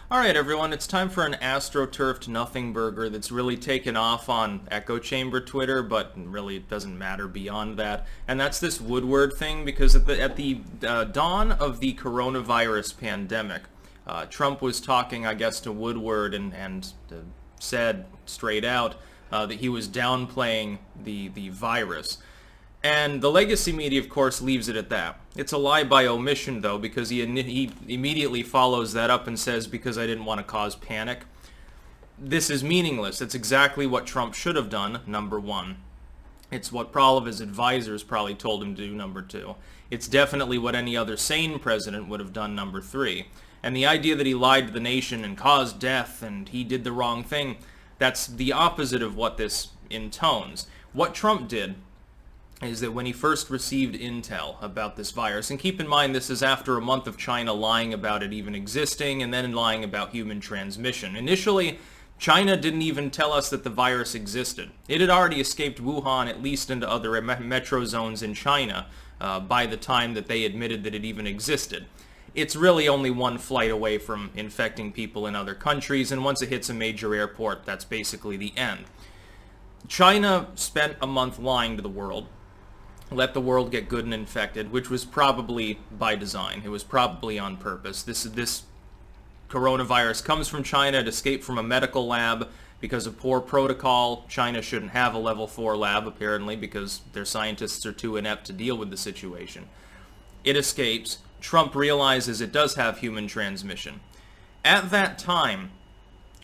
Alright everyone, it's time for an astroturfed Nothingburger that's really taken off on Echo Chamber Twitter, but really it doesn't matter beyond that. And that's this Woodward thing, because at the dawn of the coronavirus pandemic, Trump was talking, I guess, to Woodward and said straight out that he was downplaying the virus. And the legacy media, of course, leaves it at that. It's a lie by omission, though, because he immediately follows that up and says, because I didn't want to cause panic. This is meaningless. It's exactly what Trump should have done, number one. It's what all of his advisors probably told him to do, number two. It's definitely what any other sane president would have done, number three. And the idea that he lied to the nation and caused death and he did the wrong thing, that's the opposite of what this intones. What Trump did is that when he first received intel about this virus, and keep in mind this is after a month of China lying about it even existing and then lying about human transmission. Initially, China didn't even tell us that the virus existed. It had already escaped Wuhan, at least into other metro zones in China, by the time that they admitted that it even existed. It's really only one flight away from infecting people in other countries, and once it hits a major airport, that's basically the end. China spent a month lying to the world, let the world get good and infected, which was probably by design. It was probably on purpose. This coronavirus comes from China. It escaped from a medical lab because of poor protocol. China shouldn't have a level 4 lab, apparently, because their scientists are too inept to deal with the situation. It escapes. Trump realizes it does have human transmission. At that time,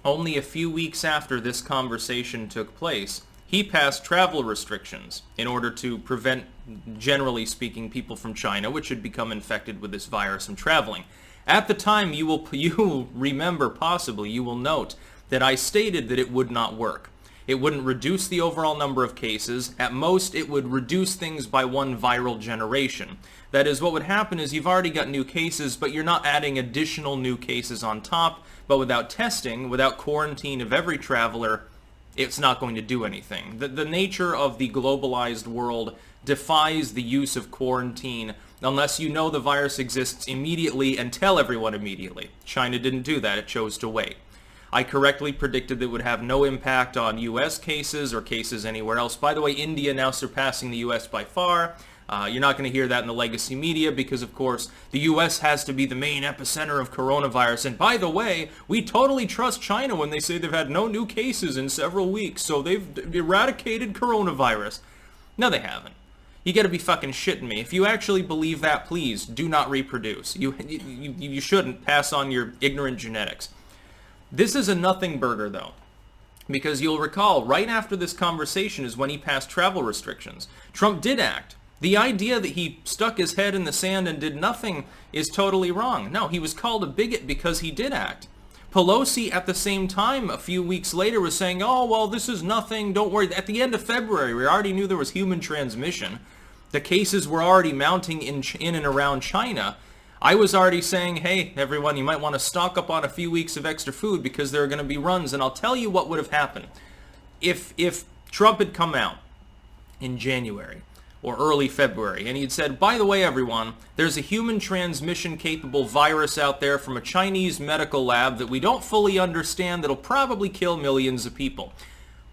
only a few weeks after this conversation took place, he passed travel restrictions in order to prevent, generally speaking, people from China, which had become infected with this virus, from traveling. At the time, you will remember, possibly, you will note that I stated that it would not work. It wouldn't reduce the overall number of cases. At most, it would reduce things by one viral generation. That is, what would happen is you've already got new cases, but you're not adding additional new cases on top. But without testing, without quarantine of every traveler, it's not going to do anything. The nature of the globalized world defies the use of quarantine unless you know the virus exists immediately and tell everyone immediately. China didn't do that. It chose to wait. I correctly predicted that it would have no impact on U.S. cases or cases anywhere else. By the way, India now surpassing the U.S. by far. You're not going to hear that in the legacy media because, of course, the U.S. has to be the main epicenter of coronavirus. And by the way, we totally trust China when they say they've had no new cases in several weeks, so they've eradicated coronavirus. No, they haven't. You got to be fucking shitting me. If you actually believe that, please do not reproduce. You shouldn't pass on your ignorant genetics. This is a Nothingburger, though, because you'll recall right after this conversation is when he passed travel restrictions. Trump did act. The idea that he stuck his head in the sand and did nothing is totally wrong. No, he was called a bigot because he did act. Pelosi, at the same time, a few weeks later, was saying, oh, well, this is nothing, don't worry. At the end of February, we already knew there was human transmission. The cases were already mounting in and around China. I was already saying, hey, everyone, you might want to stock up on a few weeks of extra food because there are going to be runs. And I'll tell you what would have happened. If Trump had come out in January or early February, and he'd said, by the way, everyone, there's a human transmission-capable virus out there from a Chinese medical lab that we don't fully understand that'll probably kill millions of people.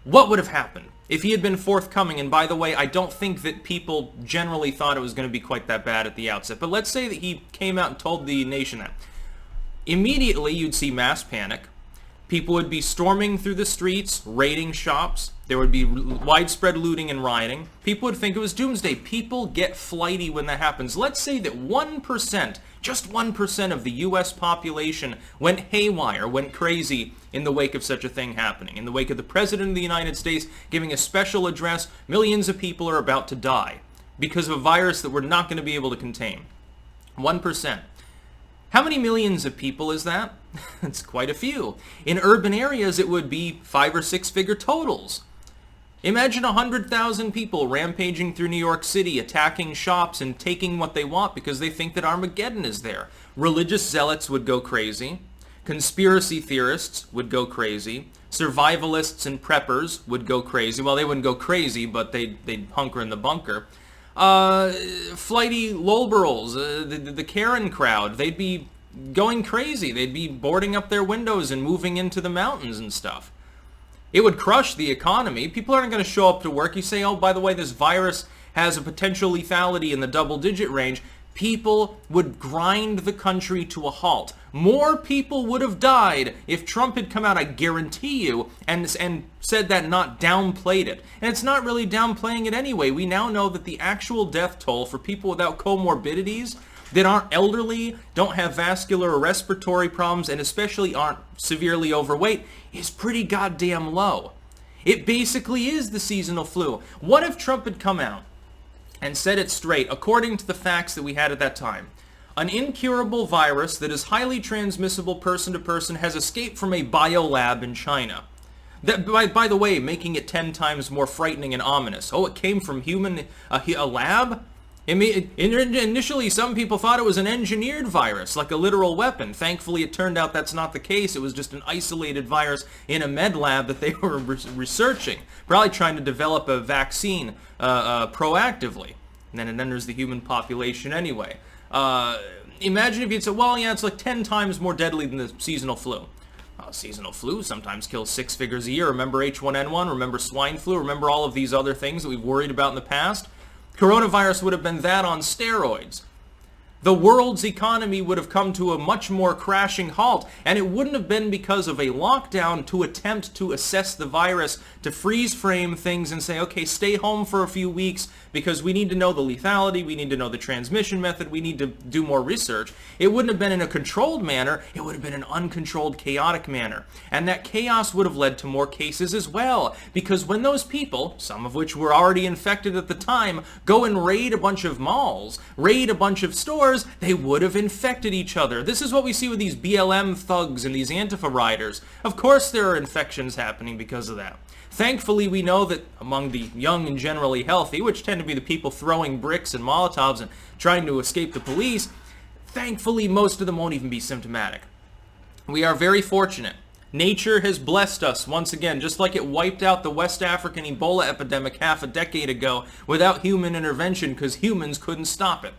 What would have happened if he had been forthcoming? And by the way, I don't think that people generally thought it was going to be quite that bad at the outset, but let's say that he came out and told the nation that. Immediately, you'd see mass panic. People would be storming through the streets, raiding shops. There would be widespread looting and rioting. People would think it was doomsday. People get flighty when that happens. Let's say that 1%, just 1% of the U.S. population went haywire, went crazy in the wake of such a thing happening. In the wake of the President of the United States giving a special address, millions of people are about to die because of a virus that we're not going to be able to contain. 1%. How many millions of people is that? It's quite a few. In urban areas, it would be 5 or 6 figure totals. Imagine 100,000 people rampaging through New York City, attacking shops and taking what they want because they think that Armageddon is there. Religious zealots would go crazy. Conspiracy theorists would go crazy. Survivalists and preppers would go crazy. Well, they wouldn't go crazy, but they'd hunker in the bunker. Flighty lolberals, the Karen crowd, they'd be going crazy. They'd be boarding up their windows and moving into the mountains and stuff. It would crush the economy. People aren't going to show up to work. You say, oh, by the way, this virus has a potential lethality in the double-digit range. People would grind the country to a halt. More people would have died if Trump had come out, I guarantee you, and said that, not downplayed it. And it's not really downplaying it anyway. We now know that the actual death toll for people without comorbidities that aren't elderly, don't have vascular or respiratory problems, and especially aren't severely overweight, is pretty goddamn low. It basically is the seasonal flu. What if Trump had come out and said it straight, according to the facts that we had at that time? An incurable virus that is highly transmissible person to person has escaped from a biolab in China. That, by the way, making it 10 times more frightening and ominous. Oh, it came from a lab? Initially, some people thought it was an engineered virus, like a literal weapon. Thankfully, it turned out that's not the case. It was just an isolated virus in a med lab that they were researching, probably trying to develop a vaccine proactively. And then there's the human population anyway. Imagine if you'd say, well, yeah, it's like 10 times more deadly than the seasonal flu. Seasonal flu sometimes kills 6 figures a year. Remember H1N1? Remember swine flu? Remember all of these other things that we've worried about in the past? Coronavirus would have been that on steroids. The world's economy would have come to a much more crashing halt, and it wouldn't have been because of a lockdown to attempt to assess the virus, to freeze frame things and say, okay, stay home for a few weeks because we need to know the lethality, we need to know the transmission method, we need to do more research. It wouldn't have been in a controlled manner, it would have been an uncontrolled, chaotic manner. And that chaos would have led to more cases as well, because when those people, some of which were already infected at the time, go and raid a bunch of malls, raid a bunch of stores, they would have infected each other. This is what we see with these BLM thugs and these Antifa riders. Of course there are infections happening because of that. Thankfully, we know that among the young and generally healthy, which tend to be the people throwing bricks and Molotovs and trying to escape the police, thankfully most of them won't even be symptomatic. We are very fortunate. Nature has blessed us once again, just like it wiped out the West African Ebola epidemic half a decade ago without human intervention because humans couldn't stop it.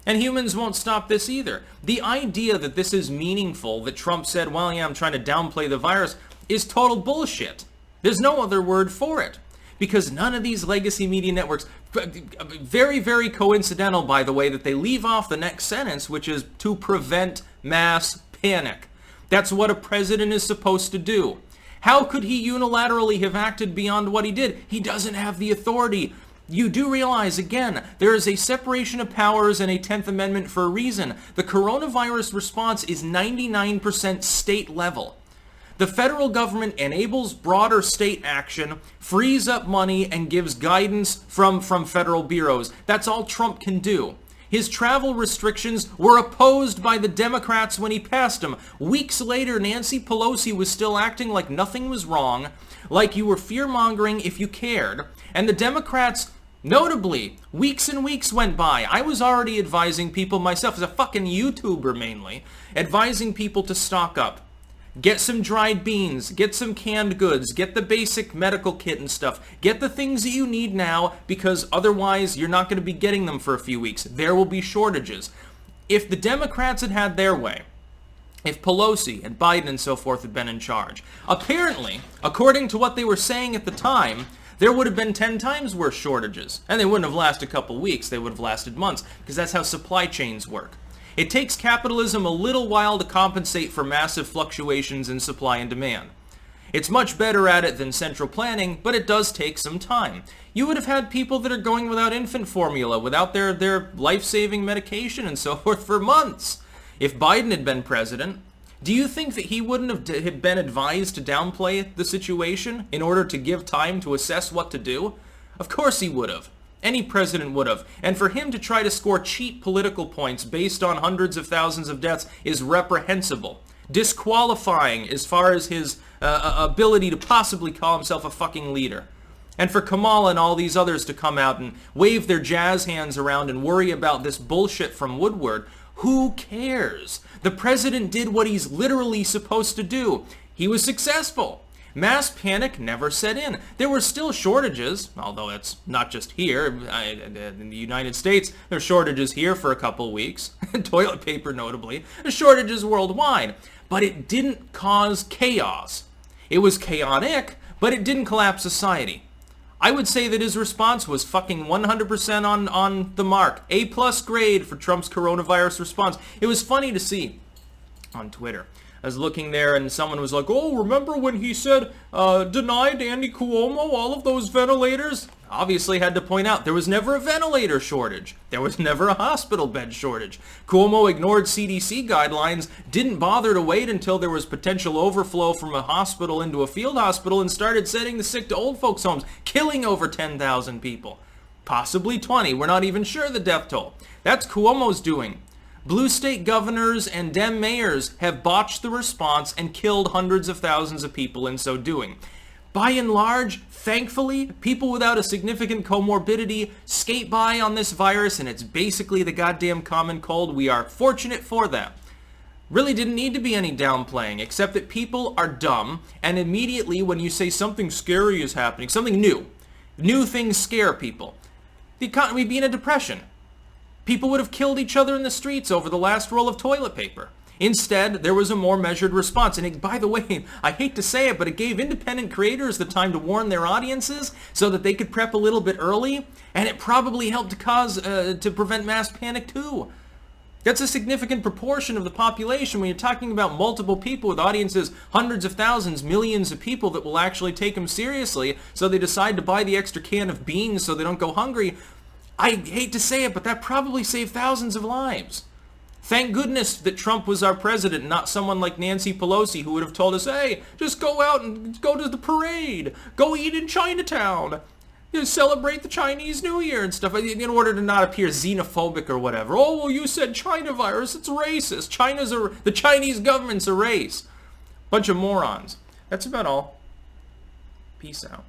And humans won't stop this either. The idea that this is meaningful, that Trump said, well, yeah, I'm trying to downplay the virus, is total bullshit. There's no other word for it. Because none of these legacy media networks, very, very coincidental, by the way, that they leave off the next sentence, which is to prevent mass panic. That's what a president is supposed to do. How could he unilaterally have acted beyond what he did? He doesn't have the authority. You do realize, again, there is a separation of powers and a 10th Amendment for a reason. The coronavirus response is 99% state level. The federal government enables broader state action, frees up money, and gives guidance from federal bureaus. That's all Trump can do. His travel restrictions were opposed by the Democrats when he passed them. Weeks later, Nancy Pelosi was still acting like nothing was wrong, like you were fear-mongering if you cared. And the Democrats, notably, weeks and weeks went by. I was already advising people myself, as a fucking YouTuber mainly, advising people to stock up. Get some dried beans, get some canned goods, get the basic medical kit and stuff. Get the things that you need now, because otherwise you're not going to be getting them for a few weeks. There will be shortages. If the Democrats had had their way, if Pelosi and Biden and so forth had been in charge, apparently, according to what they were saying at the time, there would have been 10 times worse shortages. And they wouldn't have lasted a couple weeks, they would have lasted months, because that's how supply chains work. It takes capitalism a little while to compensate for massive fluctuations in supply and demand. It's much better at it than central planning, but it does take some time. You would have had people that are going without infant formula, without their life-saving medication and so forth for months. If Biden had been president, do you think that he wouldn't have been advised to downplay the situation in order to give time to assess what to do? Of course he would have. Any president would have. And for him to try to score cheap political points based on hundreds of thousands of deaths is reprehensible. Disqualifying as far as his ability to possibly call himself a fucking leader. And for Kamala and all these others to come out and wave their jazz hands around and worry about this bullshit from Woodward, who cares? The president did what he's literally supposed to do. He was successful. Mass panic never set in. There were still shortages, although it's not just here. In the United States, there are shortages here for a couple weeks. Toilet paper, notably. There's shortages worldwide. But it didn't cause chaos. It was chaotic, but it didn't collapse society. I would say that his response was fucking 100% on the mark. A+ grade for Trump's coronavirus response. It was funny to see on Twitter. I was looking there and someone was like, oh, remember when he said, denied Andy Cuomo all of those ventilators? Obviously had to point out there was never a ventilator shortage. There was never a hospital bed shortage. Cuomo ignored CDC guidelines, didn't bother to wait until there was potential overflow from a hospital into a field hospital, and started sending the sick to old folks' homes, killing over 10,000 people. Possibly 20. We're not even sure the death toll. That's Cuomo's doing. Blue state governors and Dem mayors have botched the response and killed hundreds of thousands of people in so doing. By and large, thankfully, people without a significant comorbidity skate by on this virus, and it's basically the goddamn common cold. We are fortunate for that. Really didn't need to be any downplaying, except that people are dumb, and immediately when you say something scary is happening, something new things scare people. The economy would be in a depression. People would have killed each other in the streets over the last roll of toilet paper. Instead, there was a more measured response. And by the way, I hate to say it, but it gave independent creators the time to warn their audiences so that they could prep a little bit early. And it probably helped to prevent mass panic too. That's a significant proportion of the population when you're talking about multiple people with audiences, hundreds of thousands, millions of people that will actually take them seriously. So they decide to buy the extra can of beans so they don't go hungry. I hate to say it, but that probably saved thousands of lives. Thank goodness that Trump was our president, not someone like Nancy Pelosi who would have told us, hey, just go out and go to the parade, go eat in Chinatown, celebrate the Chinese New Year and stuff, in order to not appear xenophobic or whatever. Oh, well, you said China virus, it's racist. The Chinese government's a race. Bunch of morons. That's about all. Peace out.